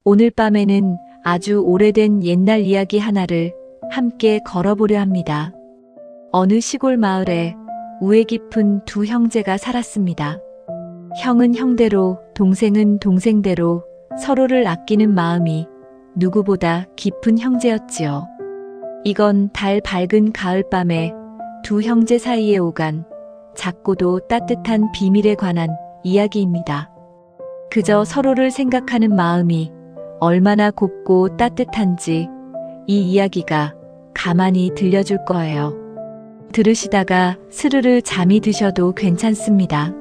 오늘 밤에는 아주 오래된 옛날 이야기 하나를 함께 걸어보려 합니다. 어느 시골 마을에 우애 깊은 두 형제가 살았습니다. 형은 형대로, 동생은 동생대로 서로를 아끼는 마음이 누구보다 깊은 형제였지요. 이건 달 밝은 가을밤에 두 형제 사이에 오간 작고도 따뜻한 비밀에 관한 이야기입니다. 그저 서로를 생각하는 마음이 얼마나 곱고 따뜻한지 이 이야기가 가만히 들려줄 거예요. 들으시다가 스르르 잠이 드셔도 괜찮습니다.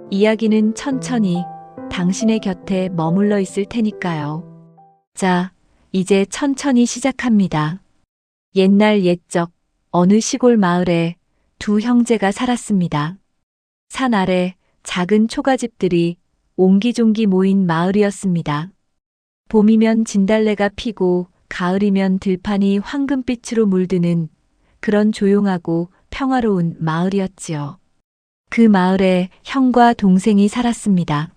이야기는 천천히 당신의 곁에 머물러 있을 테니까요. 자, 이제 천천히 시작합니다. 옛날 옛적 어느 시골 마을에 두 형제가 살았습니다. 산 아래 작은 초가집들이 옹기종기 모인 마을이었습니다. 봄이면 진달래가 피고 가을이면 들판이 황금빛으로 물드는 그런 조용하고 평화로운 마을이었지요. 그 마을에 형과 동생이 살았습니다.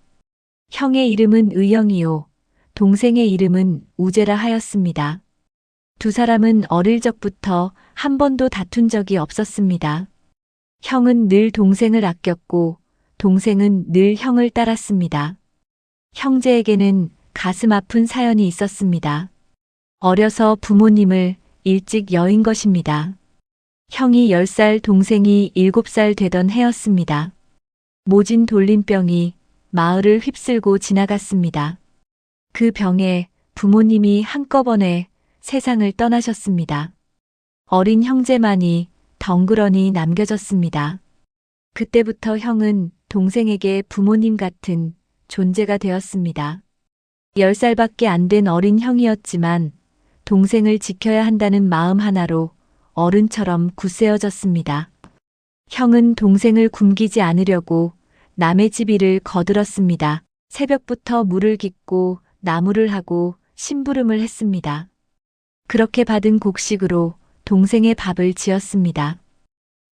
형의 이름은 의영이요, 동생의 이름은 우재라 하였습니다. 두 사람은 어릴 적부터 한 번도 다툰 적이 없었습니다. 형은 늘 동생을 아꼈고 동생은 늘 형을 따랐습니다. 형제에게는 가슴 아픈 사연이 있었습니다. 어려서 부모님을 일찍 여인 것입니다. 형이 10살, 동생이 7살 되던 해였습니다. 모진 돌림병이 마을을 휩쓸고 지나갔습니다. 그 병에 부모님이 한꺼번에 세상을 떠나셨습니다. 어린 형제만이 덩그러니 남겨졌습니다. 그때부터 형은 동생에게 부모님 같은 존재가 되었습니다. 10살밖에 안 된 어린 형이었지만 동생을 지켜야 한다는 마음 하나로 어른처럼 굳세어졌습니다. 형은 동생을 굶기지 않으려고 남의 집 일을 거들었습니다. 새벽부터 물을 깃고 나무를 하고 심부름을 했습니다. 그렇게 받은 곡식으로 동생의 밥을 지었습니다.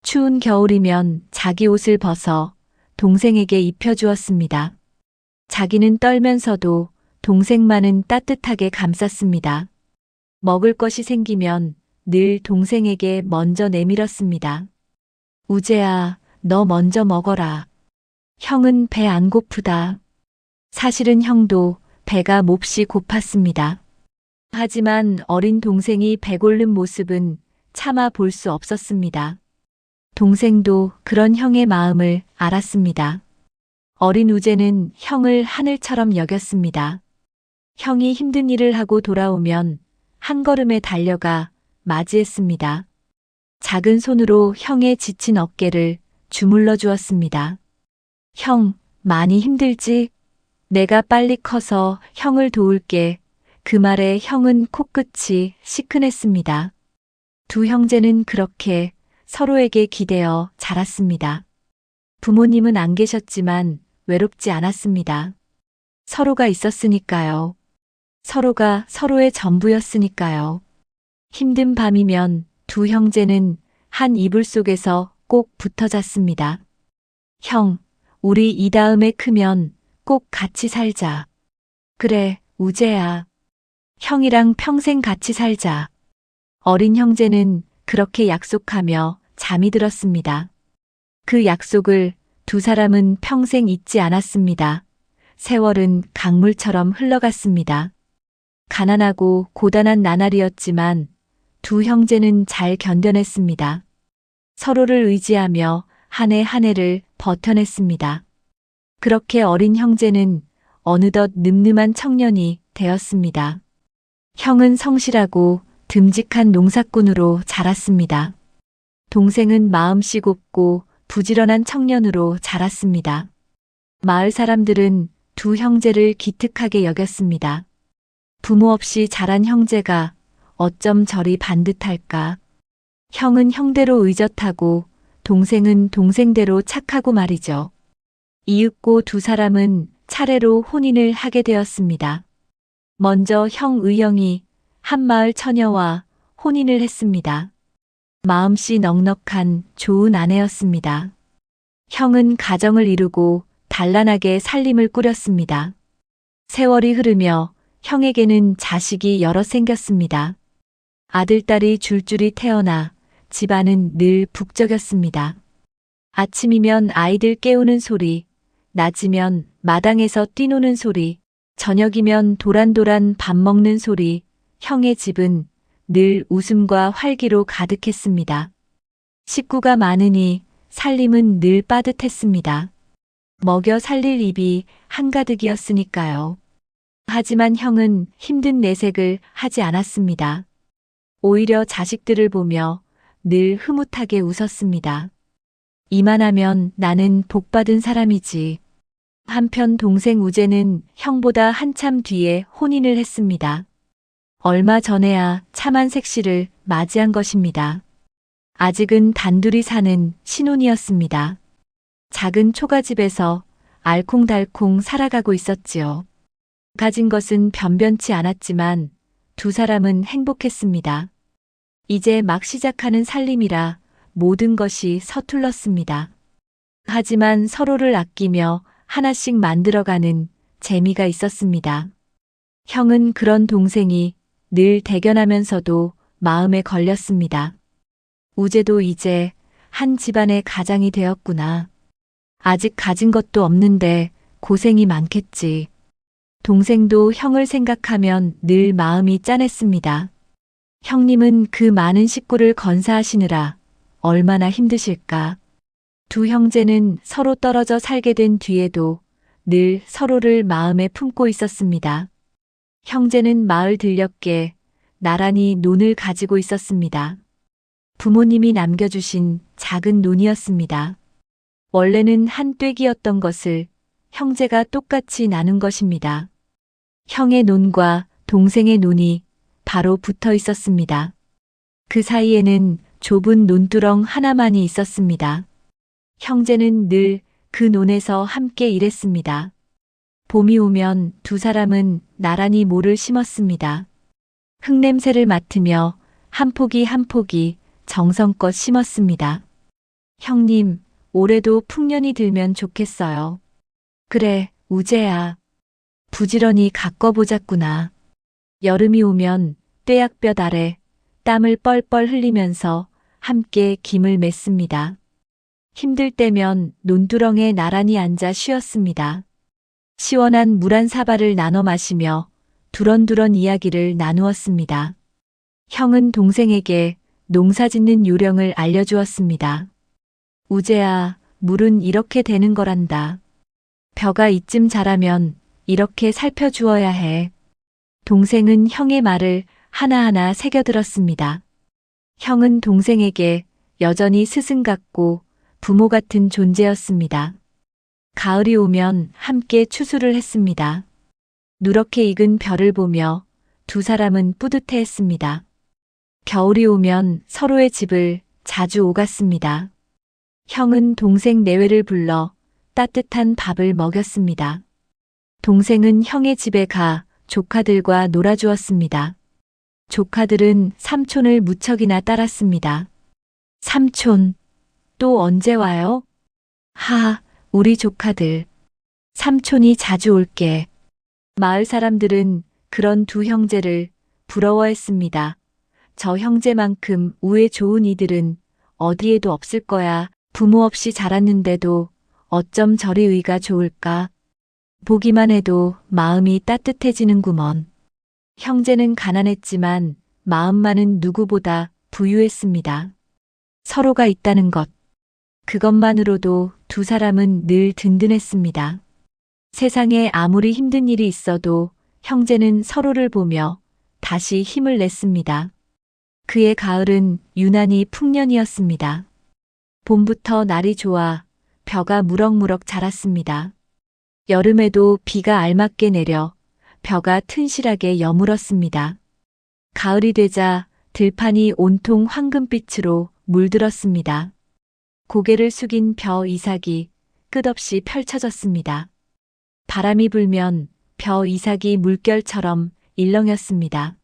추운 겨울이면 자기 옷을 벗어 동생에게 입혀주었습니다. 자기는 떨면서도 동생만은 따뜻하게 감쌌습니다. 먹을 것이 생기면 늘 동생에게 먼저 내밀었습니다. 우재야, 너 먼저 먹어라. 형은 배 안 고프다. 사실은 형도 배가 몹시 고팠습니다. 하지만 어린 동생이 배고른 모습은 차마 볼 수 없었습니다. 동생도 그런 형의 마음을 알았습니다. 어린 우재는 형을 하늘처럼 여겼습니다. 형이 힘든 일을 하고 돌아오면 한 걸음에 달려가 맞이했습니다. 작은 손으로 형의 지친 어깨를 주물러 주었습니다. 형, 많이 힘들지? 내가 빨리 커서 형을 도울게. 그 말에 형은 코끝이 시큰했습니다. 두 형제는 그렇게 서로에게 기대어 자랐습니다. 부모님은 안 계셨지만 외롭지 않았습니다. 서로가 있었으니까요. 서로가 서로의 전부였으니까요. 힘든 밤이면 두 형제는 한 이불 속에서 꼭 붙어 잤습니다. 형, 우리 이 다음에 크면 꼭 같이 살자. 그래, 우재야. 형이랑 평생 같이 살자. 어린 형제는 그렇게 약속하며 잠이 들었습니다. 그 약속을 두 사람은 평생 잊지 않았습니다. 세월은 강물처럼 흘러갔습니다. 가난하고 고단한 나날이었지만 두 형제는 잘 견뎌냈습니다. 서로를 의지하며 한 해 한 해를 버텨냈습니다. 그렇게 어린 형제는 어느덧 늠름한 청년이 되었습니다. 형은 성실하고 듬직한 농사꾼으로 자랐습니다. 동생은 마음씨 곱고 부지런한 청년으로 자랐습니다. 마을 사람들은 두 형제를 기특하게 여겼습니다. 부모 없이 자란 형제가 어쩜 저리 반듯할까. 형은 형대로 의젓하고 동생은 동생대로 착하고 말이죠. 이윽고 두 사람은 차례로 혼인을 하게 되었습니다. 먼저 형 의영이 한마을 처녀와 혼인을 했습니다. 마음씨 넉넉한 좋은 아내였습니다. 형은 가정을 이루고 단란하게 살림을 꾸렸습니다. 세월이 흐르며 형에게는 자식이 여럿 생겼습니다. 아들, 딸이 줄줄이 태어나 집안은 늘 북적였습니다. 아침이면 아이들 깨우는 소리, 낮이면 마당에서 뛰노는 소리, 저녁이면 도란도란 밥 먹는 소리, 형의 집은 늘 웃음과 활기로 가득했습니다. 식구가 많으니 살림은 늘 빠듯했습니다. 먹여 살릴 입이 한가득이었으니까요. 하지만 형은 힘든 내색을 하지 않았습니다. 오히려 자식들을 보며 늘 흐뭇하게 웃었습니다. 이만하면 나는 복받은 사람이지. 한편 동생 우재는 형보다 한참 뒤에 혼인을 했습니다. 얼마 전에야 참한 색시를 맞이한 것입니다. 아직은 단둘이 사는 신혼이었습니다. 작은 초가집에서 알콩달콩 살아가고 있었지요. 가진 것은 변변치 않았지만 두 사람은 행복했습니다. 이제 막 시작하는 살림이라 모든 것이 서툴렀습니다. 하지만 서로를 아끼며 하나씩 만들어가는 재미가 있었습니다. 형은 그런 동생이 늘 대견하면서도 마음에 걸렸습니다. 우재도 이제 한 집안의 가장이 되었구나. 아직 가진 것도 없는데 고생이 많겠지. 동생도 형을 생각하면 늘 마음이 짠했습니다. 형님은 그 많은 식구를 건사하시느라 얼마나 힘드실까. 두 형제는 서로 떨어져 살게 된 뒤에도 늘 서로를 마음에 품고 있었습니다. 형제는 마을 들녘에 나란히 논을 가지고 있었습니다. 부모님이 남겨주신 작은 논이었습니다. 원래는 한 떼기였던 것을 형제가 똑같이 나눈 것입니다. 형의 논과 동생의 논이 바로 붙어 있었습니다. 그 사이에는 좁은 논두렁 하나만이 있었습니다. 형제는 늘 그 논에서 함께 일했습니다. 봄이 오면 두 사람은 나란히 모를 심었습니다. 흙냄새를 맡으며 한 포기 한 포기 정성껏 심었습니다. 형님, 올해도 풍년이 들면 좋겠어요. 그래, 우재야. 부지런히 가꿔보자꾸나. 여름이 오면 떼약볕 아래 땀을 뻘뻘 흘리면서 함께 김을 맸습니다. 힘들 때면 논두렁에 나란히 앉아 쉬었습니다. 시원한 물 한 사발을 나눠 마시며 두런두런 이야기를 나누었습니다. 형은 동생에게 농사 짓는 요령을 알려주었습니다. 우재야, 물은 이렇게 되는 거란다. 벼가 이쯤 자라면 이렇게 살펴주어야 해. 동생은 형의 말을 하나하나 새겨들었습니다. 형은 동생에게 여전히 스승 같고 부모 같은 존재였습니다. 가을이 오면 함께 추수를 했습니다. 누렇게 익은 벼를 보며 두 사람은 뿌듯해했습니다. 겨울이 오면 서로의 집을 자주 오갔습니다. 형은 동생 내외를 불러 따뜻한 밥을 먹였습니다. 동생은 형의 집에 가 조카들과 놀아주었습니다. 조카들은 삼촌을 무척이나 따랐습니다. 삼촌, 또 언제 와요? 우리 조카들. 삼촌이 자주 올게. 마을 사람들은 그런 두 형제를 부러워했습니다. 저 형제만큼 우애 좋은 이들은 어디에도 없을 거야. 부모 없이 자랐는데도 어쩜 저리 의가 좋을까. 보기만 해도 마음이 따뜻해지는구먼. 형제는 가난했지만 마음만은 누구보다 부유했습니다. 서로가 있다는 것. 그것만으로도 두 사람은 늘 든든했습니다. 세상에 아무리 힘든 일이 있어도 형제는 서로를 보며 다시 힘을 냈습니다. 그의 가을은 유난히 풍년이었습니다. 봄부터 날이 좋아 벼가 무럭무럭 자랐습니다. 여름에도 비가 알맞게 내려 벼가 튼실하게 여물었습니다. 가을이 되자 들판이 온통 황금빛으로 물들었습니다. 고개를 숙인 벼 이삭이 끝없이 펼쳐졌습니다. 바람이 불면 벼 이삭이 물결처럼 일렁였습니다.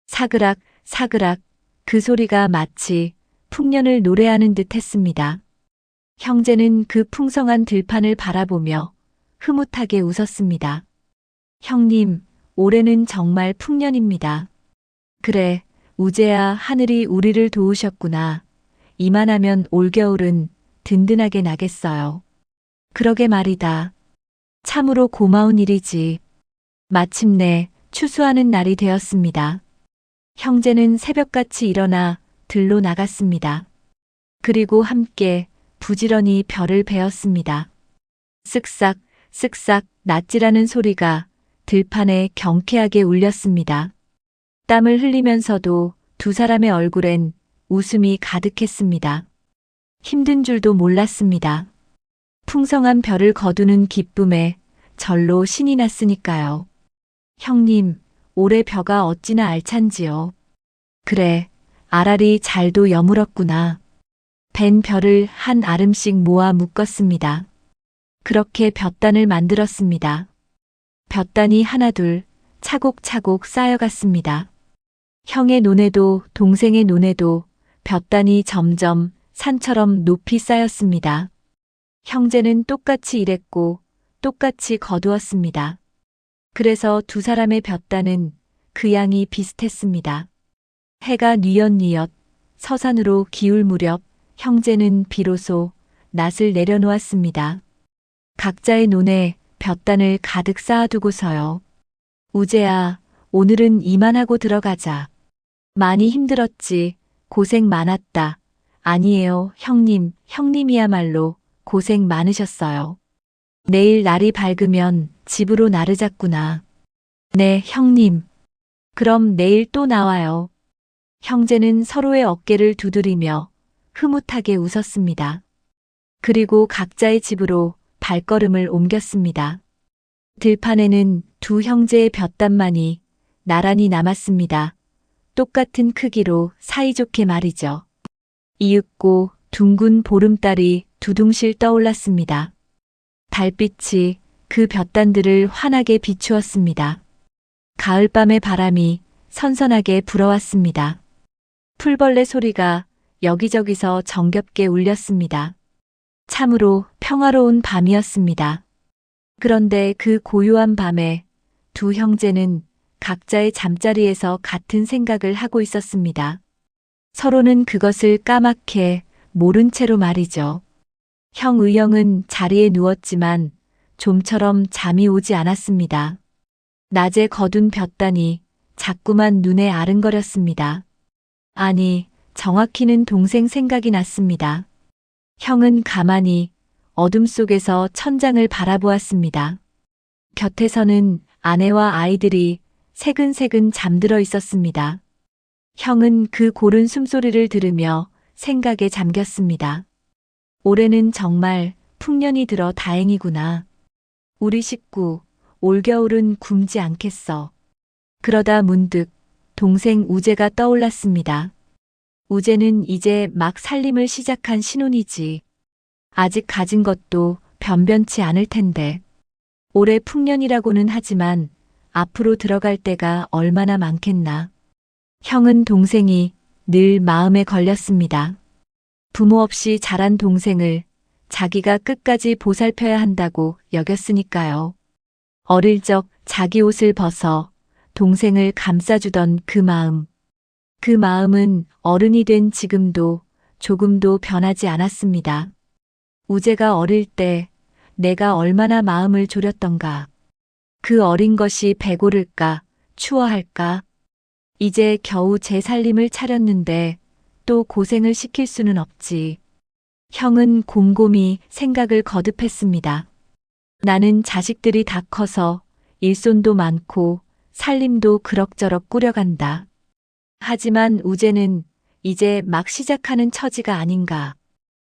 사그락 사그락 그 소리가 마치 풍년을 노래하는 듯 했습니다. 형제는 그 풍성한 들판을 바라보며 흐뭇하게 웃었습니다. 형님, 올해는 정말 풍년입니다. 그래, 우재야, 하늘이 우리를 도우셨구나. 이만하면 올겨울은 든든하게 나겠어요. 그러게 말이다. 참으로 고마운 일이지. 마침내 추수하는 날이 되었습니다. 형제는 새벽같이 일어나 들로 나갔습니다. 그리고 함께 부지런히 벼를 베었습니다. 쓱싹, 쓱싹 낫지라는 소리가 들판에 경쾌하게 울렸습니다. 땀을 흘리면서도 두 사람의 얼굴엔 웃음이 가득했습니다. 힘든 줄도 몰랐습니다. 풍성한 벼를 거두는 기쁨에 절로 신이 났으니까요. 형님, 올해 벼가 어찌나 알찬지요. 그래, 알알이 잘도 여물었구나. 벤 벼를 한 아름씩 모아 묶었습니다. 그렇게 볕단을 만들었습니다. 볕단이 하나둘 차곡차곡 쌓여갔습니다. 형의 눈에도 동생의 눈에도 볕단이 점점 산처럼 높이 쌓였습니다. 형제는 똑같이 일했고 똑같이 거두었습니다. 그래서 두 사람의 볕단은 그 양이 비슷했습니다. 해가 뉘엿뉘엿 서산으로 기울 무렵 형제는 비로소 낫을 내려놓았습니다. 각자의 논에 볕단을 가득 쌓아두고서요. 우재야, 오늘은 이만하고 들어가자. 많이 힘들었지. 고생 많았다. 아니에요, 형님, 형님이야말로 고생 많으셨어요. 내일 날이 밝으면 집으로 나르자꾸나. 네, 형님. 그럼 내일 또 나와요. 형제는 서로의 어깨를 두드리며 흐뭇하게 웃었습니다. 그리고 각자의 집으로 발걸음을 옮겼습니다. 들판에는 두 형제의 볕단만이 나란히 남았습니다. 똑같은 크기로 사이좋게 말이죠. 이윽고 둥근 보름달이 두둥실 떠올랐습니다. 달빛이 그 볕단들을 환하게 비추었습니다. 가을밤의 바람이 선선하게 불어왔습니다. 풀벌레 소리가 여기저기서 정겹게 울렸습니다. 참으로 평화로운 밤이었습니다. 그런데 그 고요한 밤에 두 형제는 각자의 잠자리에서 같은 생각을 하고 있었습니다. 서로는 그것을 까맣게 모른 채로 말이죠. 형 의영은 자리에 누웠지만 좀처럼 잠이 오지 않았습니다. 낮에 거둔 볕단이 자꾸만 눈에 아른거렸습니다. 아니, 정확히는 동생 생각이 났습니다. 형은 가만히 어둠 속에서 천장을 바라보았습니다. 곁에서는 아내와 아이들이 새근새근 잠들어 있었습니다. 형은 그 고른 숨소리를 들으며 생각에 잠겼습니다. 올해는 정말 풍년이 들어 다행이구나. 우리 식구, 올겨울은 굶지 않겠어. 그러다 문득 동생 우재가 떠올랐습니다. 우재는 이제 막 살림을 시작한 신혼이지. 아직 가진 것도 변변치 않을 텐데. 올해 풍년이라고는 하지만 앞으로 들어갈 때가 얼마나 많겠나. 형은 동생이 늘 마음에 걸렸습니다. 부모 없이 자란 동생을 자기가 끝까지 보살펴야 한다고 여겼으니까요. 어릴 적 자기 옷을 벗어 동생을 감싸주던 그 마음. 그 마음은 어른이 된 지금도 조금도 변하지 않았습니다. 우재가 어릴 때 내가 얼마나 마음을 졸였던가. 그 어린 것이 배고를까, 추워할까. 이제 겨우 제 살림을 차렸는데 또 고생을 시킬 수는 없지. 형은 곰곰이 생각을 거듭했습니다. 나는 자식들이 다 커서 일손도 많고 살림도 그럭저럭 꾸려간다. 하지만 우재는 이제 막 시작하는 처지가 아닌가.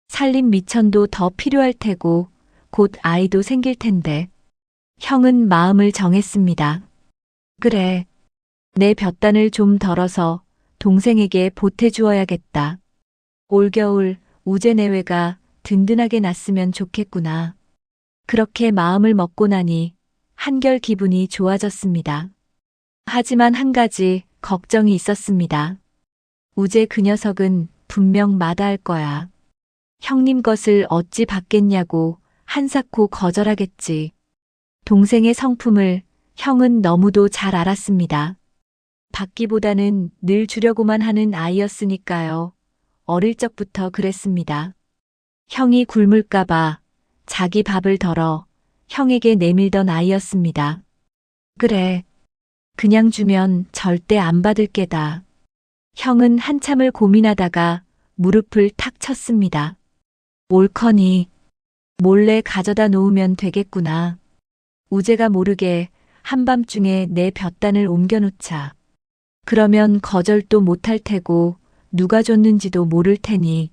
살림 미천도 더 필요할 테고 곧 아이도 생길 텐데. 형은 마음을 정했습니다. 그래. 내 볕단을 좀 덜어서 동생에게 보태주어야겠다. 올겨울 우재 내외가 든든하게 났으면 좋겠구나. 그렇게 마음을 먹고 나니 한결 기분이 좋아졌습니다. 하지만 한 가지 걱정이 있었습니다. 우재 그 녀석은 분명 마다할 거야. 형님 것을 어찌 받겠냐고 한사코 거절하겠지. 동생의 성품을 형은 너무도 잘 알았습니다. 받기보다는 늘 주려고만 하는 아이였으니까요. 어릴 적부터 그랬습니다. 형이 굶을까봐 자기 밥을 덜어 형에게 내밀던 아이였습니다. 그래. 그냥 주면 절대 안 받을 게다. 형은 한참을 고민하다가 무릎을 탁 쳤습니다. 옳거니 몰래 가져다 놓으면 되겠구나. 우재가 모르게 한밤중에 내 볕단을 옮겨놓자. 그러면 거절도 못할 테고 누가 줬는지도 모를 테니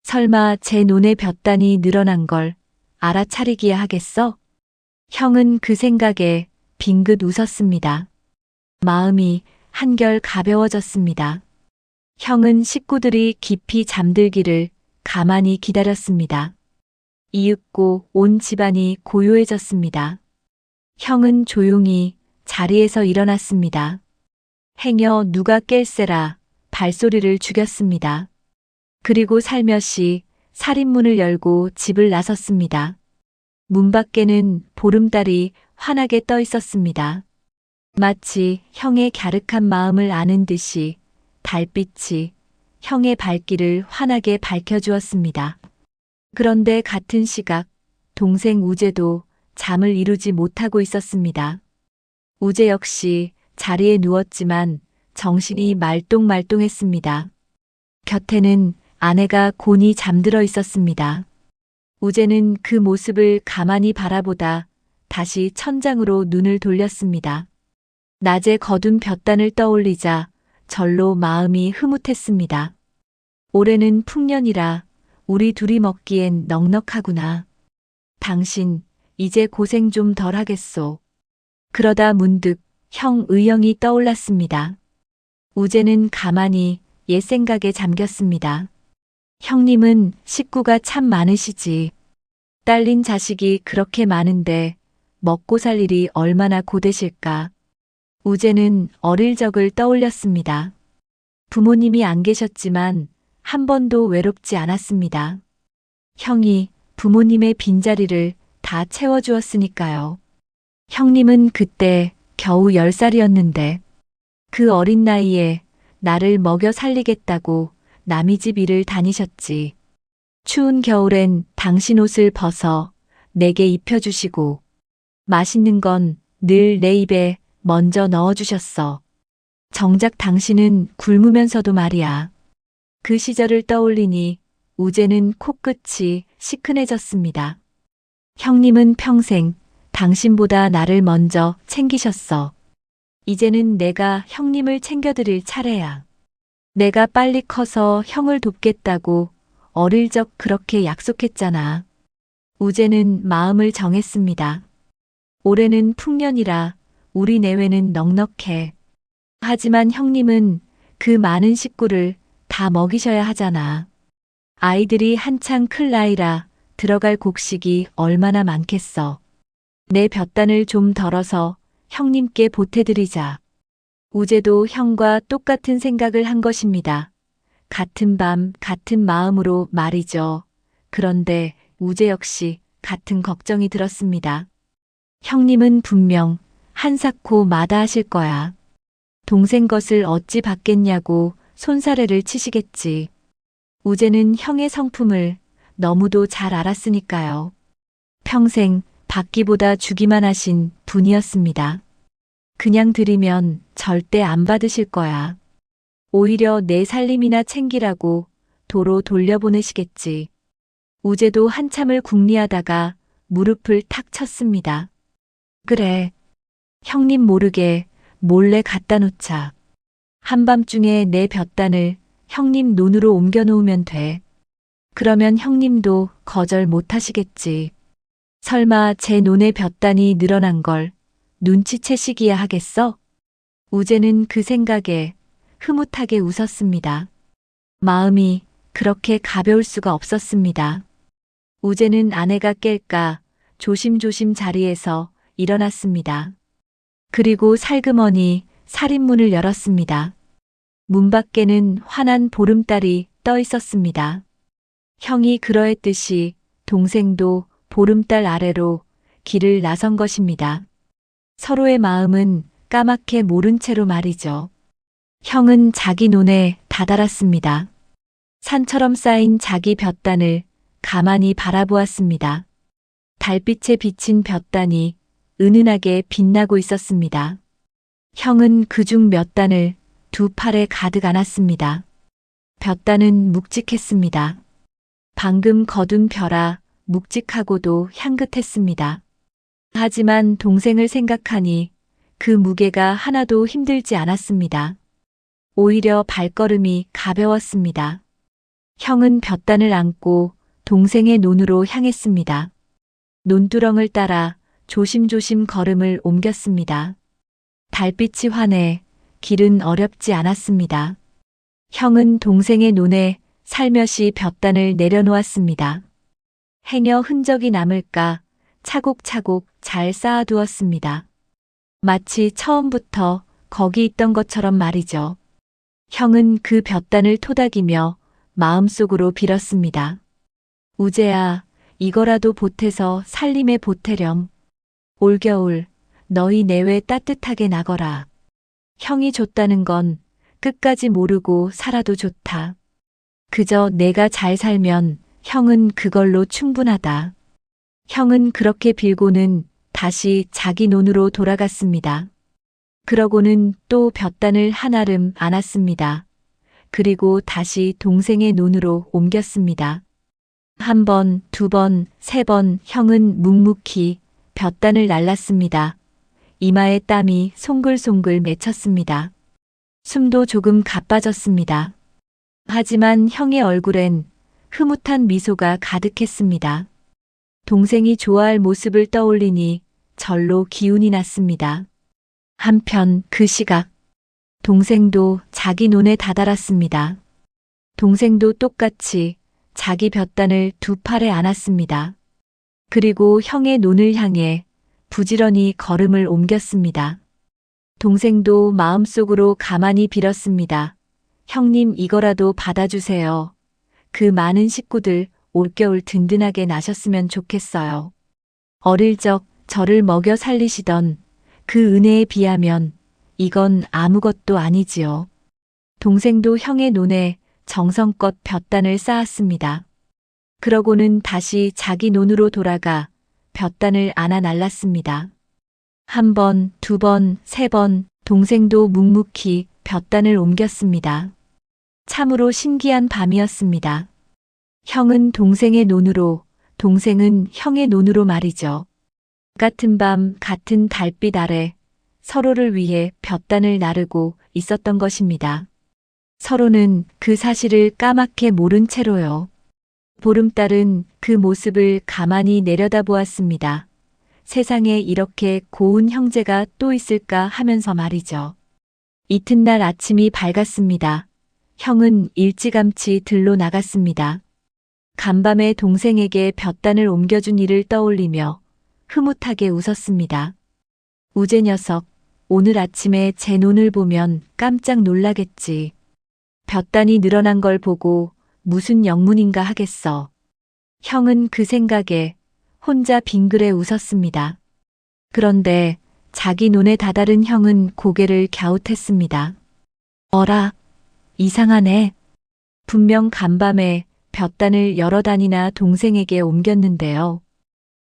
설마 제 눈에 볕단이 늘어난 걸 알아차리기야 하겠어? 형은 그 생각에 빙긋 웃었습니다. 마음이 한결 가벼워졌습니다. 형은 식구들이 깊이 잠들기를 가만히 기다렸습니다. 이윽고 온 집안이 고요해졌습니다. 형은 조용히 자리에서 일어났습니다. 행여 누가 깰세라 발소리를 죽였습니다. 그리고 살며시 살인문을 열고 집을 나섰습니다. 문 밖에는 보름달이 환하게 떠 있었습니다. 마치 형의 갸륵한 마음을 아는 듯이 달빛이 형의 발길을 환하게 밝혀주었습니다. 그런데 같은 시각 동생 우재도 잠을 이루지 못하고 있었습니다. 우재 역시 자리에 누웠지만 정신이 말똥말똥했습니다. 곁에는 아내가 곤히 잠들어 있었습니다. 우재는 그 모습을 가만히 바라보다 다시 천장으로 눈을 돌렸습니다. 낮에 거둔 볕단을 떠올리자 절로 마음이 흐뭇했습니다. 올해는 풍년이라 우리 둘이 먹기엔 넉넉하구나. 당신 이제 고생 좀 덜 하겠소. 그러다 문득 형 의형이 떠올랐습니다. 우재는 가만히 옛 생각에 잠겼습니다. 형님은 식구가 참 많으시지. 딸린 자식이 그렇게 많은데 먹고 살 일이 얼마나 고되실까. 우재는 어릴 적을 떠올렸습니다. 부모님이 안 계셨지만 한 번도 외롭지 않았습니다. 형이 부모님의 빈자리를 다 채워주었으니까요. 형님은 그때 겨우 10살이었는데 그 어린 나이에 나를 먹여 살리겠다고 남의 집 일을 다니셨지. 추운 겨울엔 당신 옷을 벗어 내게 입혀주시고 맛있는 건 늘 내 입에 먼저 넣어주셨어. 정작 당신은 굶으면서도 말이야. 그 시절을 떠올리니 우재는 코끝이 시큰해졌습니다. 형님은 평생 당신보다 나를 먼저 챙기셨어. 이제는 내가 형님을 챙겨드릴 차례야. 내가 빨리 커서 형을 돕겠다고 어릴 적 그렇게 약속했잖아. 우재는 마음을 정했습니다. 올해는 풍년이라 우리 내외는 넉넉해. 하지만 형님은 그 많은 식구를 다 먹이셔야 하잖아. 아이들이 한창 클 나이라 들어갈 곡식이 얼마나 많겠어. 내 볕단을 좀 덜어서 형님께 보태드리자. 우재도 형과 똑같은 생각을 한 것입니다. 같은 밤, 같은 마음으로 말이죠. 그런데 우재 역시 같은 걱정이 들었습니다. 형님은 분명 한사코 마다하실 거야. 동생 것을 어찌 받겠냐고 손사래를 치시겠지. 우재는 형의 성품을 너무도 잘 알았으니까요. 평생 받기보다 주기만 하신 분이었습니다. 그냥 드리면 절대 안 받으실 거야. 오히려 내 살림이나 챙기라고 도로 돌려보내시겠지. 우재도 한참을 궁리하다가 무릎을 탁 쳤습니다. 그래. 형님 모르게 몰래 갖다 놓자. 한밤중에 내 볕단을 형님 논으로 옮겨 놓으면 돼. 그러면 형님도 거절 못 하시겠지. 설마 제 논의 볕단이 늘어난 걸 눈치채시기야 하겠어? 우재는 그 생각에 흐뭇하게 웃었습니다. 마음이 그렇게 가벼울 수가 없었습니다. 우재는 아내가 깰까 조심조심 자리에서 일어났습니다. 그리고 살그머니 살인문을 열었습니다. 문 밖에는 환한 보름달이 떠 있었습니다. 형이 그러했듯이 동생도 보름달 아래로 길을 나선 것입니다. 서로의 마음은 까맣게 모른 채로 말이죠. 형은 자기 눈에 다다랐습니다. 산처럼 쌓인 자기 볕단을 가만히 바라보았습니다. 달빛에 비친 볕단이 은은하게 빛나고 있었습니다. 형은 그중 몇 단을 두 팔에 가득 안았습니다. 볕단은 묵직했습니다. 방금 거둔 벼라 묵직하고도 향긋했습니다. 하지만 동생을 생각하니 그 무게가 하나도 힘들지 않았습니다. 오히려 발걸음이 가벼웠습니다. 형은 볕단을 안고 동생의 논으로 향했습니다. 논두렁을 따라 조심조심 걸음을 옮겼습니다. 달빛이 환해 길은 어렵지 않았습니다. 형은 동생의 논에 살며시 볕단을 내려놓았습니다. 행여 흔적이 남을까 차곡차곡 잘 쌓아두었습니다. 마치 처음부터 거기 있던 것처럼 말이죠. 형은 그 볕단을 토닥이며 마음속으로 빌었습니다. 우재야, 이거라도 보태서 살림에 보태렴. 올겨울 너희 내외 따뜻하게 나거라. 형이 줬다는 건 끝까지 모르고 살아도 좋다. 그저 내가 잘 살면 형은 그걸로 충분하다. 형은 그렇게 빌고는 다시 자기 논으로 돌아갔습니다. 그러고는 또 볕단을 한아름 안았습니다. 그리고 다시 동생의 논으로 옮겼습니다. 한 번, 두 번, 세 번 형은 묵묵히 볕단을 날랐습니다. 이마에 땀이 송글송글 맺혔습니다. 숨도 조금 가빠졌습니다. 하지만 형의 얼굴엔 흐뭇한 미소가 가득했습니다. 동생이 좋아할 모습을 떠올리니 절로 기운이 났습니다. 한편 그 시각, 동생도 자기 논에 다다랐습니다. 동생도 똑같이 자기 볕단을 두 팔에 안았습니다. 그리고 형의 논을 향해 부지런히 걸음을 옮겼습니다. 동생도 마음속으로 가만히 빌었습니다. 형님 이거라도 받아주세요. 그 많은 식구들 올겨울 든든하게 나셨으면 좋겠어요. 어릴 적 저를 먹여 살리시던 그 은혜에 비하면 이건 아무것도 아니지요. 동생도 형의 논에 정성껏 볕단을 쌓았습니다. 그러고는 다시 자기 논으로 돌아가 볕단을 안아 날랐습니다. 한 번, 두 번, 세 번 동생도 묵묵히 볕단을 옮겼습니다. 참으로 신기한 밤이었습니다. 형은 동생의 논으로, 동생은 형의 논으로 말이죠. 같은 밤, 같은 달빛 아래 서로를 위해 볕단을 나르고 있었던 것입니다. 서로는 그 사실을 까맣게 모른 채로요. 보름달은 그 모습을 가만히 내려다보았습니다. 세상에 이렇게 고운 형제가 또 있을까 하면서 말이죠. 이튿날 아침이 밝았습니다. 형은 일찌감치 들로 나갔습니다. 간밤에 동생에게 볕단을 옮겨준 일을 떠올리며 흐뭇하게 웃었습니다. 우재 녀석, 오늘 아침에 제 논을 보면 깜짝 놀라겠지. 볕단이 늘어난 걸 보고 무슨 영문인가 하겠어. 형은 그 생각에 혼자 빙그레 웃었습니다. 그런데 자기 논에 다다른 형은 고개를 갸웃했습니다. 어라, 이상하네. 분명 간밤에 볕단을 여러 단이나 동생에게 옮겼는데요.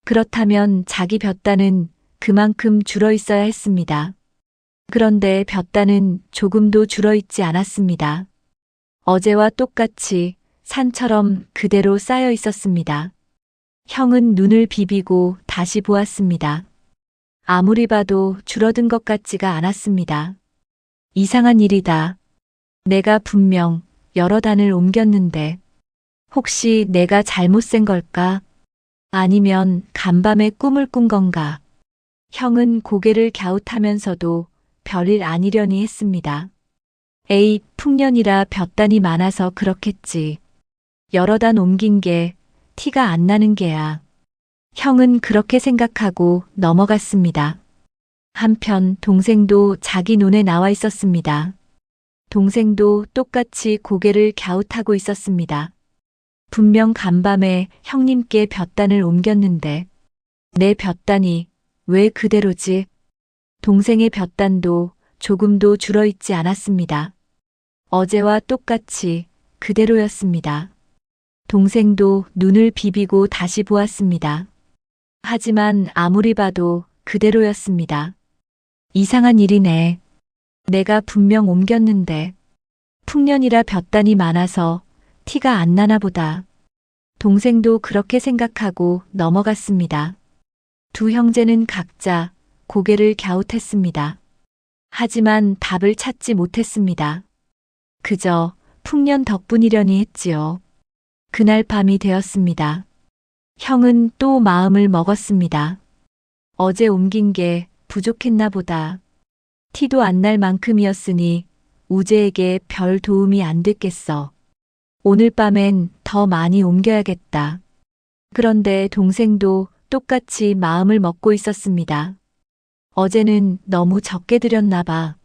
그렇다면 자기 볕단은 그만큼 줄어 있어야 했습니다. 그런데 볕단은 조금도 줄어 있지 않았습니다. 어제와 똑같이 산처럼 그대로 쌓여 있었습니다. 형은 눈을 비비고 다시 보았습니다. 아무리 봐도 줄어든 것 같지가 않았습니다. 이상한 일이다. 내가 분명 여러 단을 옮겼는데 혹시 내가 잘못 센 걸까? 아니면 간밤에 꿈을 꾼 건가? 형은 고개를 갸웃하면서도 별일 아니려니 했습니다. 에이, 풍년이라 볕단이 많아서 그렇겠지. 여러 단 옮긴 게 티가 안 나는 게야. 형은 그렇게 생각하고 넘어갔습니다. 한편 동생도 자기 논에 나와 있었습니다. 동생도 똑같이 고개를 갸웃하고 있었습니다. 분명 간밤에 형님께 볕단을 옮겼는데 내 볕단이 왜 그대로지? 동생의 볕단도 조금도 줄어있지 않았습니다. 어제와 똑같이 그대로였습니다. 동생도 눈을 비비고 다시 보았습니다. 하지만 아무리 봐도 그대로였습니다. 이상한 일이네. 내가 분명 옮겼는데 풍년이라 볕단이 많아서 티가 안 나나 보다. 동생도 그렇게 생각하고 넘어갔습니다. 두 형제는 각자 고개를 갸웃했습니다. 하지만 답을 찾지 못했습니다. 그저 풍년 덕분이려니 했지요. 그날 밤이 되었습니다. 형은 또 마음을 먹었습니다. 어제 옮긴 게 부족했나 보다. 티도 안 날 만큼이었으니 우재에게 별 도움이 안 됐겠어. 오늘 밤엔 더 많이 옮겨야겠다. 그런데 동생도 똑같이 마음을 먹고 있었습니다. 어제는 너무 적게 들였나 봐.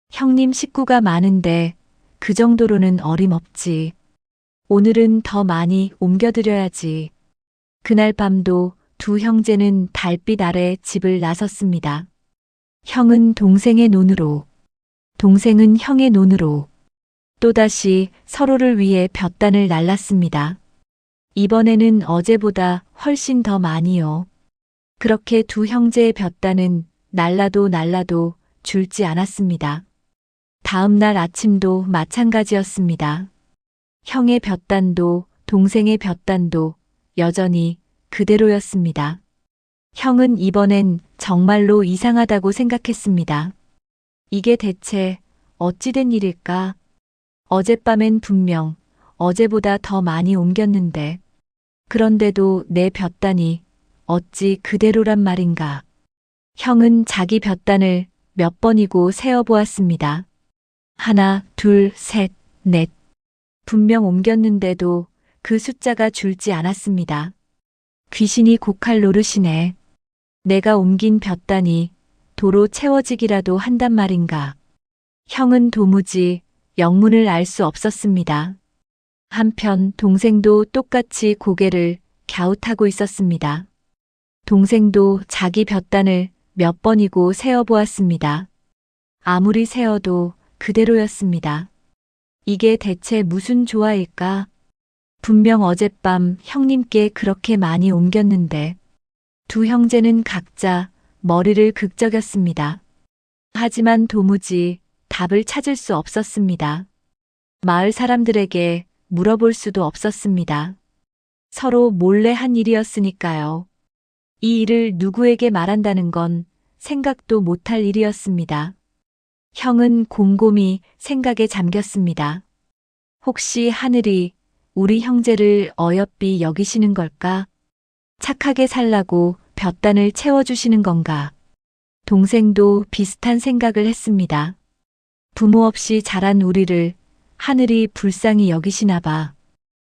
형님 식구가 많은데 그 정도로는 어림없지. 오늘은 더 많이 옮겨드려야지. 그날 밤도 두 형제는 달빛 아래 집을 나섰습니다. 형은 동생의 논으로, 동생은 형의 논으로 또다시 서로를 위해 볕단을 날랐습니다. 이번에는 어제보다 훨씬 더 많이요. 그렇게 두 형제의 볕단은 날라도 줄지 않았습니다. 다음 날 아침도 마찬가지였습니다. 형의 볕단도 동생의 볕단도 여전히 그대로였습니다. 형은 이번엔 정말로 이상하다고 생각했습니다. 이게 대체 어찌된 일일까? 어젯밤엔 분명 어제보다 더 많이 옮겼는데 그런데도 내 볕단이 어찌 그대로란 말인가? 형은 자기 볕단을 몇 번이고 세어보았습니다. 하나, 둘, 셋, 넷. 분명 옮겼는데도 그 숫자가 줄지 않았습니다. 귀신이 고칼 노릇이네. 내가 옮긴 볕단이 도로 채워지기라도 한단 말인가. 형은 도무지 영문을 알 수 없었습니다. 한편 동생도 똑같이 고개를 갸웃하고 있었습니다. 동생도 자기 볕단을 몇 번이고 세어보았습니다. 아무리 세어도 그대로였습니다. 이게 대체 무슨 조화일까? 분명 어젯밤 형님께 그렇게 많이 옮겼는데 두 형제는 각자 머리를 극적였습니다. 하지만 도무지 답을 찾을 수 없었습니다. 마을 사람들에게 물어볼 수도 없었습니다. 서로 몰래 한 일이었으니까요. 이 일을 누구에게 말한다는 건 생각도 못할 일이었습니다. 형은 곰곰이 생각에 잠겼습니다. 혹시 하늘이 우리 형제를 어여삐 여기시는 걸까? 착하게 살라고 볕단을 채워주시는 건가? 동생도 비슷한 생각을 했습니다. 부모 없이 자란 우리를 하늘이 불쌍히 여기시나 봐.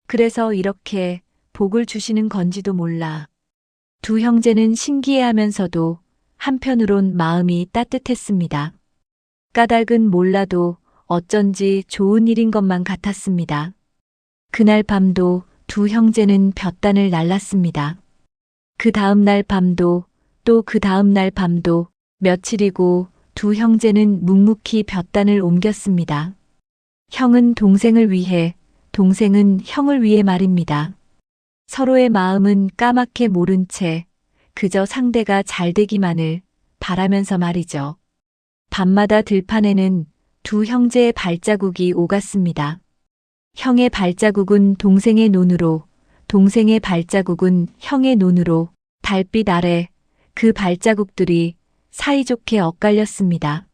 그래서 이렇게 복을 주시는 건지도 몰라. 두 형제는 신기해하면서도 한편으론 마음이 따뜻했습니다. 까닭은 몰라도 어쩐지 좋은 일인 것만 같았습니다. 그날 밤도 두 형제는 볕단을 날랐습니다. 그 다음 날 밤도 또 그 다음 날 밤도 며칠이고 두 형제는 묵묵히 볕단을 옮겼습니다. 형은 동생을 위해, 동생은 형을 위해 말입니다. 서로의 마음은 까맣게 모른 채 그저 상대가 잘 되기만을 바라면서 말이죠. 밤마다 들판에는 두 형제의 발자국이 오갔습니다. 형의 발자국은 동생의 논으로, 동생의 발자국은 형의 논으로 달빛 아래 그 발자국들이 사이좋게 엇갈렸습니다.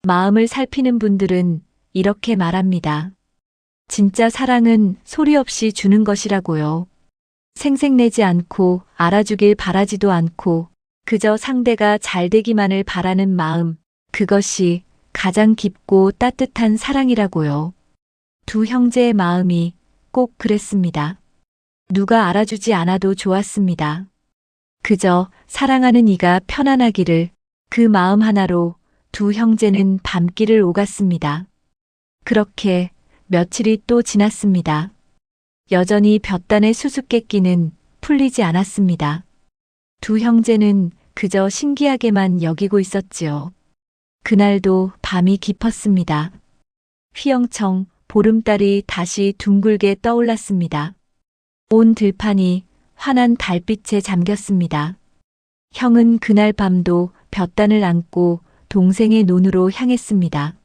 마음을 살피는 분들은 이렇게 말합니다. 진짜 사랑은 소리 없이 주는 것이라고요. 생색내지 않고 알아주길 바라지도 않고 그저 상대가 잘 되기만을 바라는 마음, 그것이 가장 깊고 따뜻한 사랑이라고요. 두 형제의 마음이 꼭 그랬습니다. 누가 알아주지 않아도 좋았습니다. 그저 사랑하는 이가 편안하기를 그 마음 하나로 두 형제는 밤길을 오갔습니다. 그렇게 며칠이 또 지났습니다. 여전히 볕단의 수수께끼는 풀리지 않았습니다. 두 형제는 그저 신기하게만 여기고 있었지요. 그날도 밤이 깊었습니다. 휘영청 보름달이 다시 둥글게 떠올랐습니다. 온 들판이 환한 달빛에 잠겼습니다. 형은 그날 밤도 볕단을 안고 동생의 논으로 향했습니다.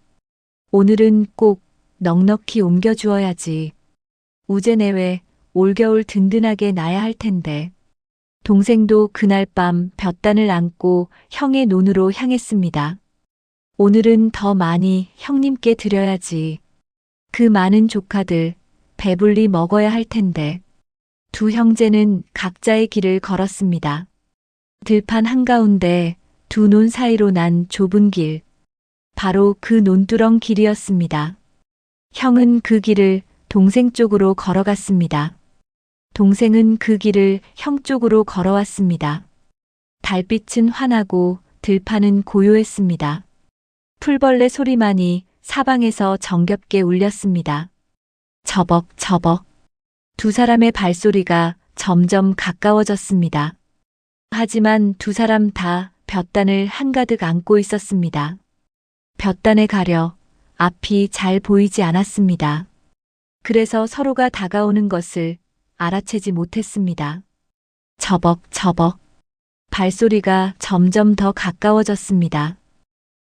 오늘은 꼭 넉넉히 옮겨주어야지. 우제내외 올겨울 든든하게 나야 할 텐데. 동생도 그날 밤 볕단을 안고 형의 논으로 향했습니다. 오늘은 더 많이 형님께 드려야지. 그 많은 조카들 배불리 먹어야 할 텐데. 두 형제는 각자의 길을 걸었습니다. 들판 한가운데 두 논 사이로 난 좁은 길. 바로 그 논두렁 길이었습니다. 형은 그 길을 동생 쪽으로 걸어갔습니다. 동생은 그 길을 형 쪽으로 걸어왔습니다. 달빛은 환하고 들판은 고요했습니다. 풀벌레 소리만이 사방에서 정겹게 울렸습니다. 저벅저벅. 두 사람의 발소리가 점점 가까워졌습니다. 하지만 두 사람 다 볕단을 한가득 안고 있었습니다. 볕단에 가려 앞이 잘 보이지 않았습니다. 그래서 서로가 다가오는 것을 알아채지 못했습니다. 저벅저벅. 발소리가 점점 더 가까워졌습니다.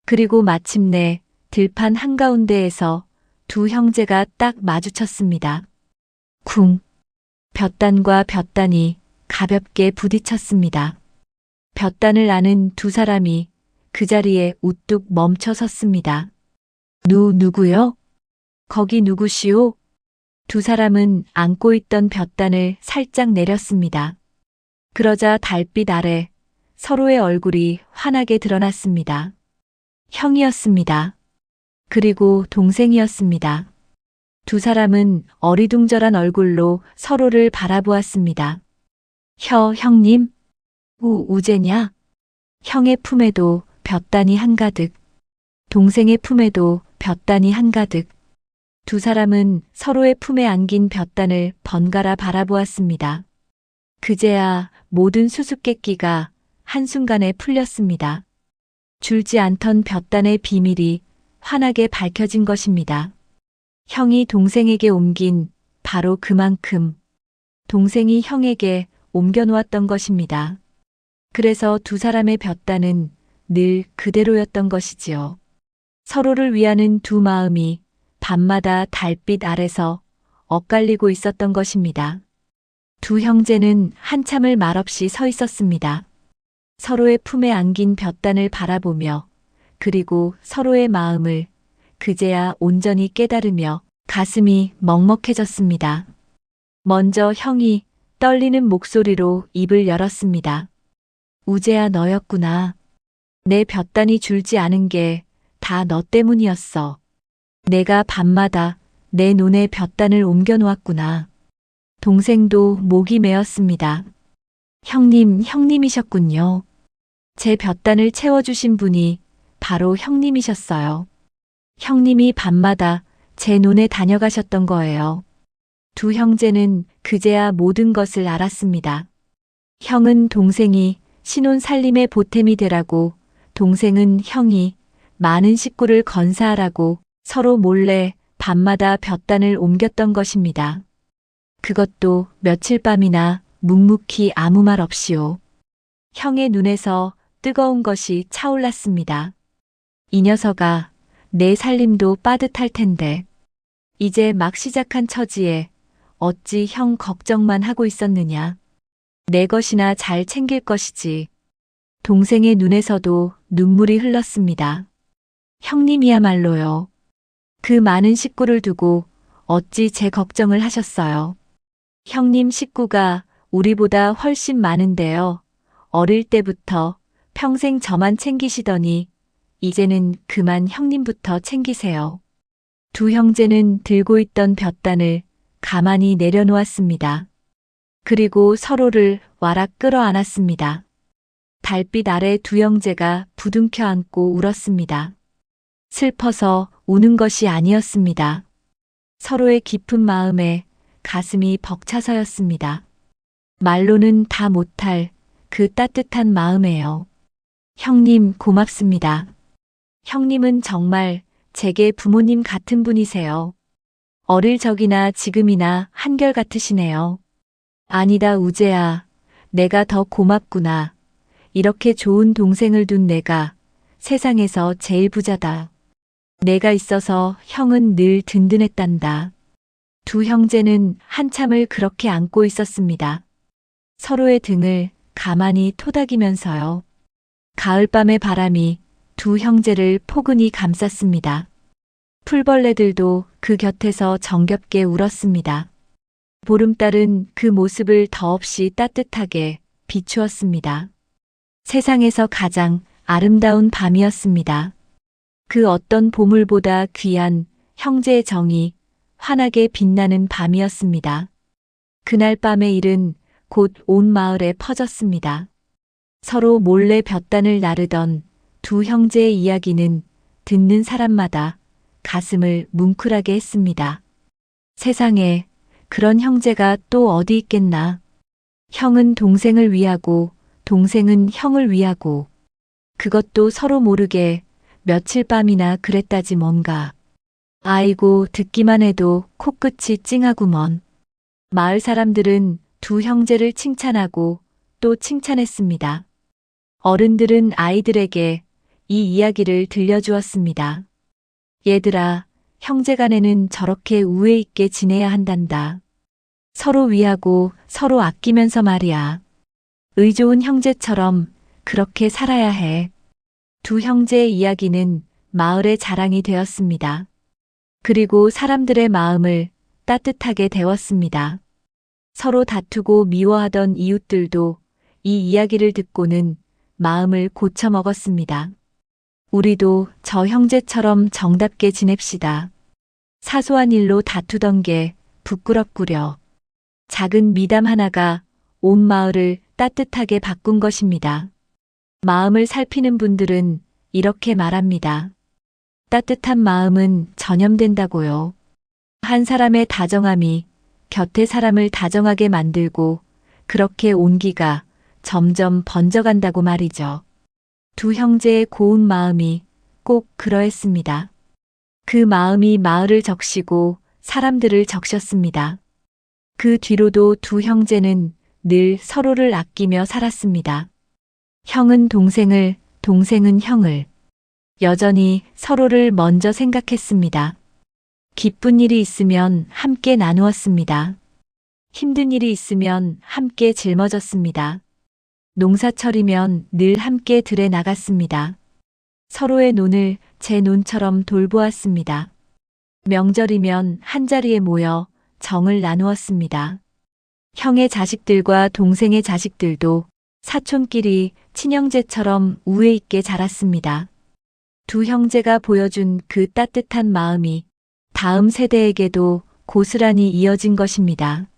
그리고 마침내 들판 한가운데에서 두 형제가 딱 마주쳤습니다. 쿵. 볕단과 볕단이 가볍게 부딪혔습니다. 볕단을 아는 두 사람이 그 자리에 우뚝 멈춰 섰습니다. 누구요? 거기 누구시오? 두 사람은 안고 있던 볕단을 살짝 내렸습니다. 그러자 달빛 아래 서로의 얼굴이 환하게 드러났습니다. 형이었습니다. 그리고 동생이었습니다. 두 사람은 어리둥절한 얼굴로 서로를 바라보았습니다. 형님? 우제냐? 형의 품에도 볕단이 한가득, 동생의 품에도 볕단이 한가득. 두 사람은 서로의 품에 안긴 볕단을 번갈아 바라보았습니다. 그제야 모든 수수께끼가 한순간에 풀렸습니다. 줄지 않던 볕단의 비밀이 환하게 밝혀진 것입니다. 형이 동생에게 옮긴 바로 그만큼 동생이 형에게 옮겨놓았던 것입니다. 그래서 두 사람의 볕단은 늘 그대로였던 것이지요. 서로를 위하는 두 마음이 밤마다 달빛 아래서 엇갈리고 있었던 것입니다. 두 형제는 한참을 말없이 서 있었습니다. 서로의 품에 안긴 볕단을 바라보며 그리고 서로의 마음을 그제야 온전히 깨달으며 가슴이 먹먹해졌습니다. 먼저 형이 떨리는 목소리로 입을 열었습니다. 우제야, 너였구나. 내 볕단이 줄지 않은 게 다 너 때문이었어. 내가 밤마다 내 눈에 볕단을 옮겨 놓았구나. 동생도 목이 메었습니다. 형님이셨군요. 제 볕단을 채워주신 분이 바로 형님이셨어요. 형님이 밤마다 제 논에 다녀가셨던 거예요. 두 형제는 그제야 모든 것을 알았습니다. 형은 동생이 신혼 살림의 보탬이 되라고, 동생은 형이 많은 식구를 건사하라고 서로 몰래 밤마다 볕단을 옮겼던 것입니다. 그것도 며칠 밤이나 묵묵히 아무 말 없이요. 형의 눈에서 뜨거운 것이 차올랐습니다. 이 녀석아, 내 살림도 빠듯할 텐데. 이제 막 시작한 처지에 어찌 형 걱정만 하고 있었느냐. 내 것이나 잘 챙길 것이지. 동생의 눈에서도 눈물이 흘렀습니다. 형님이야말로요. 그 많은 식구를 두고 어찌 제 걱정을 하셨어요. 형님 식구가 우리보다 훨씬 많은데요. 어릴 때부터 평생 저만 챙기시더니 이제는 그만 형님부터 챙기세요. 두 형제는 들고 있던 볕단을 가만히 내려놓았습니다. 그리고 서로를 와락 끌어안았습니다. 달빛 아래 두 형제가 부둥켜 안고 울었습니다. 슬퍼서 우는 것이 아니었습니다. 서로의 깊은 마음에 가슴이 벅차서였습니다. 말로는 다 못할 그 따뜻한 마음에요. 형님 고맙습니다. 형님은 정말 제게 부모님 같은 분이세요. 어릴 적이나 지금이나 한결같으시네요. 아니다, 우재야. 내가 더 고맙구나. 이렇게 좋은 동생을 둔 내가 세상에서 제일 부자다. 내가 있어서 형은 늘 든든했단다. 두 형제는 한참을 그렇게 안고 있었습니다. 서로의 등을 가만히 토닥이면서요. 가을밤의 바람이 두 형제를 포근히 감쌌습니다. 풀벌레들도 그 곁에서 정겹게 울었습니다. 보름달은 그 모습을 더없이 따뜻하게 비추었습니다. 세상에서 가장 아름다운 밤이었습니다. 그 어떤 보물보다 귀한 형제의 정이 환하게 빛나는 밤이었습니다. 그날 밤의 일은 곧 온 마을에 퍼졌습니다. 서로 몰래 볕단을 나르던 두 형제의 이야기는 듣는 사람마다 가슴을 뭉클하게 했습니다. 세상에 그런 형제가 또 어디 있겠나. 형은 동생을 위하고 동생은 형을 위하고 그것도 서로 모르게 며칠 밤이나 그랬다지 뭔가. 아이고 듣기만 해도 코끝이 찡하구먼. 마을 사람들은 두 형제를 칭찬하고 또 칭찬했습니다. 어른들은 아이들에게 이 이야기를 들려주었습니다. 얘들아, 형제간에는 저렇게 우애 있게 지내야 한단다. 서로 위하고 서로 아끼면서 말이야. 의 좋은 형제처럼 그렇게 살아야 해. 두 형제의 이야기는 마을의 자랑이 되었습니다. 그리고 사람들의 마음을 따뜻하게 데웠습니다. 서로 다투고 미워하던 이웃들도 이 이야기를 듣고는 마음을 고쳐먹었습니다. 우리도 저 형제처럼 정답게 지냅시다. 사소한 일로 다투던 게 부끄럽구려. 작은 미담 하나가 온 마을을 따뜻하게 바꾼 것입니다. 마음을 살피는 분들은 이렇게 말합니다. 따뜻한 마음은 전염된다고요. 한 사람의 다정함이 곁의 사람을 다정하게 만들고 그렇게 온기가 점점 번져간다고 말이죠. 두 형제의 고운 마음이 꼭 그러했습니다. 그 마음이 마을을 적시고 사람들을 적셨습니다. 그 뒤로도 두 형제는 늘 서로를 아끼며 살았습니다. 형은 동생을, 동생은 형을. 여전히 서로를 먼저 생각했습니다. 기쁜 일이 있으면 함께 나누었습니다. 힘든 일이 있으면 함께 짊어졌습니다. 농사철이면 늘 함께 들에 나갔습니다. 서로의 논을 제 논처럼 돌보았습니다. 명절이면 한자리에 모여 정을 나누었습니다. 형의 자식들과 동생의 자식들도 사촌끼리 친형제처럼 우애 있게 자랐습니다. 두 형제가 보여준 그 따뜻한 마음이 다음 세대에게도 고스란히 이어진 것입니다.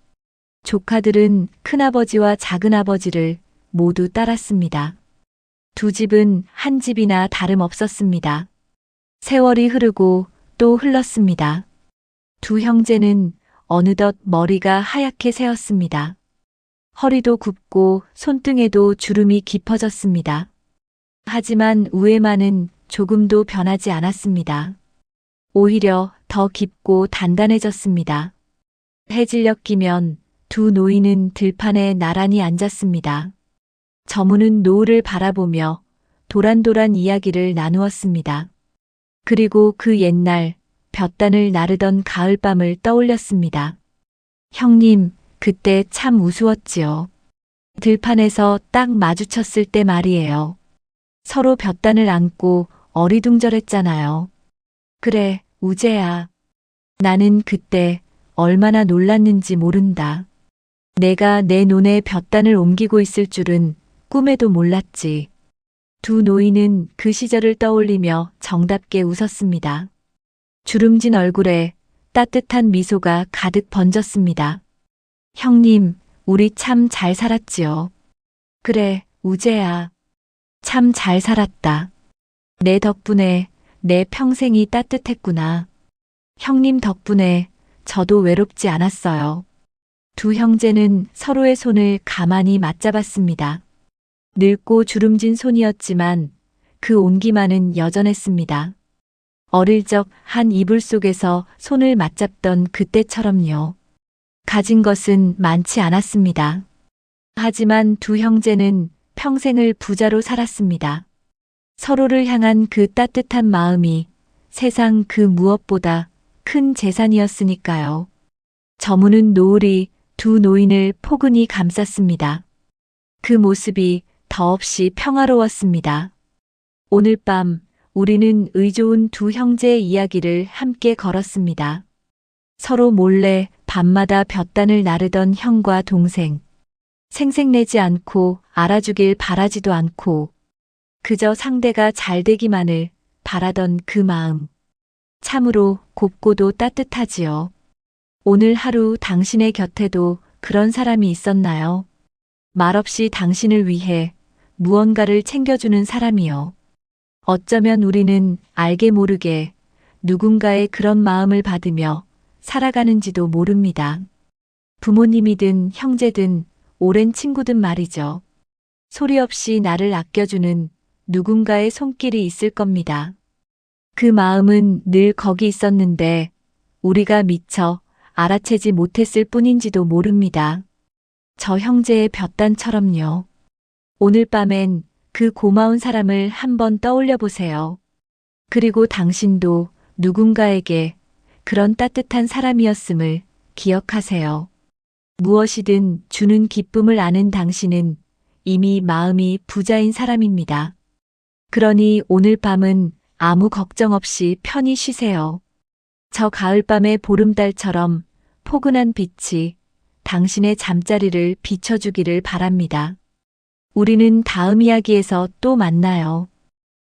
조카들은 큰아버지와 작은아버지를 모두 따랐습니다. 두 집은 한 집이나 다름없었습니다. 세월이 흐르고 또 흘렀습니다. 두 형제는 어느덧 머리가 하얗게 새었습니다. 허리도 굽고 손등에도 주름이 깊어졌습니다. 하지만 우애만은 조금도 변하지 않았습니다. 오히려 더 깊고 단단해졌습니다. 해질녘 끼면 두 노인은 들판에 나란히 앉았습니다. 저무는 노을을 바라보며 도란도란 이야기를 나누었습니다. 그리고 그 옛날 볕단을 나르던 가을밤을 떠올렸습니다. 형님, 그때 참 우스웠지요. 들판에서 딱 마주쳤을 때 말이에요. 서로 볕단을 안고 어리둥절했잖아요. 그래, 우재야. 나는 그때 얼마나 놀랐는지 모른다. 내가 내 논에 볕단을 옮기고 있을 줄은 꿈에도 몰랐지. 두 노인은 그 시절을 떠올리며 정답게 웃었습니다. 주름진 얼굴에 따뜻한 미소가 가득 번졌습니다. 형님, 우리 참 잘 살았지요. 그래, 우재야. 참 잘 살았다. 내 덕분에 내 평생이 따뜻했구나. 형님 덕분에 저도 외롭지 않았어요. 두 형제는 서로의 손을 가만히 맞잡았습니다. 늙고 주름진 손이었지만 그 온기만은 여전했습니다. 어릴 적 한 이불 속에서 손을 맞잡던 그때처럼요. 가진 것은 많지 않았습니다. 하지만 두 형제는 평생을 부자로 살았습니다. 서로를 향한 그 따뜻한 마음이 세상 그 무엇보다 큰 재산이었으니까요. 저무는 노을이 두 노인을 포근히 감쌌습니다. 그 모습이 더없이 평화로웠습니다. 오늘 밤 우리는 의좋은 두 형제의 이야기를 함께 걸었습니다. 서로 몰래 밤마다 볕단을 나르던 형과 동생. 생색내지 않고 알아주길 바라지도 않고 그저 상대가 잘 되기만을 바라던 그 마음. 참으로 곱고도 따뜻하지요. 오늘 하루 당신의 곁에도 그런 사람이 있었나요? 말없이 당신을 위해 무언가를 챙겨주는 사람이요. 어쩌면 우리는 알게 모르게 누군가의 그런 마음을 받으며 살아가는지도 모릅니다. 부모님이든 형제든 오랜 친구든 말이죠. 소리 없이 나를 아껴주는 누군가의 손길이 있을 겁니다. 그 마음은 늘 거기 있었는데 우리가 미처 알아채지 못했을 뿐인지도 모릅니다. 저 형제의 볕단처럼요. 오늘 밤엔 그 고마운 사람을 한번 떠올려 보세요. 그리고 당신도 누군가에게 그런 따뜻한 사람이었음을 기억하세요. 무엇이든 주는 기쁨을 아는 당신은 이미 마음이 부자인 사람입니다. 그러니 오늘 밤은 아무 걱정 없이 편히 쉬세요. 저 가을밤의 보름달처럼 포근한 빛이 당신의 잠자리를 비춰주기를 바랍니다. 우리는 다음 이야기에서 또 만나요.